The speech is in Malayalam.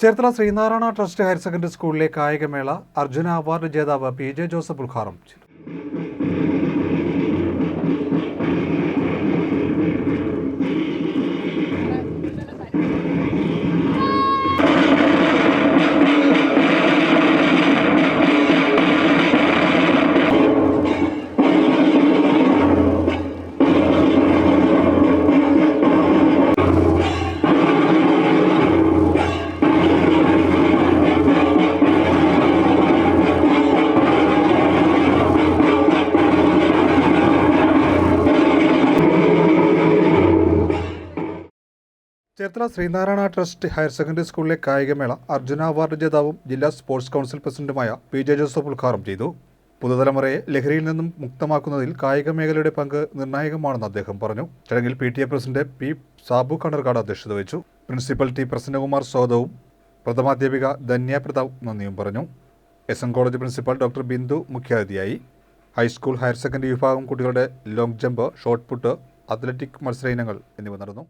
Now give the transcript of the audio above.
Cherthala Sreenarayana trust higher secondary സ്കൂളിലെ കായികമേള അർജുന അവാർഡ് ജേതാവ് PJ ജോസഫ് ഉദ്ഘാടനം ചെയ്തു. Cherthala Sreenarayana trust higher secondary സ്കൂളിലെ കായികമേള അർജുന അവാർഡ് ജേതാവും ജില്ലാ സ്പോർട്സ് കൗൺസിൽ പ്രസിഡന്റുമായ PJ ജോസഫ് ഉദ്ഘാടനം ചെയ്തു. പുതുതലമുറയെ ലഹരിയിൽ നിന്നും മുക്തമാക്കുന്നതിൽ കായിക മേഖലയുടെ പങ്ക് നിർണായകമാണെന്ന് അദ്ദേഹം പറഞ്ഞു. ചടങ്ങിൽ PTA president P. Sabu Kannarkad അധ്യക്ഷത വഹിച്ചു. Principal T. പ്രസന്നകുമാർ സ്വാഗതവും പ്രഥമാധ്യാപിക ധന്യ പ്രതാപ് നന്ദിയും പറഞ്ഞു. SN college principal doctor Bindu മുഖ്യാതിഥിയായി. ഹൈസ്കൂൾ ഹയർ സെക്കൻഡറി വിഭാഗം കുട്ടികളുടെ long jump, shot put, athletic മത്സര ഇനങ്ങൾ എന്നിവ നടന്നു.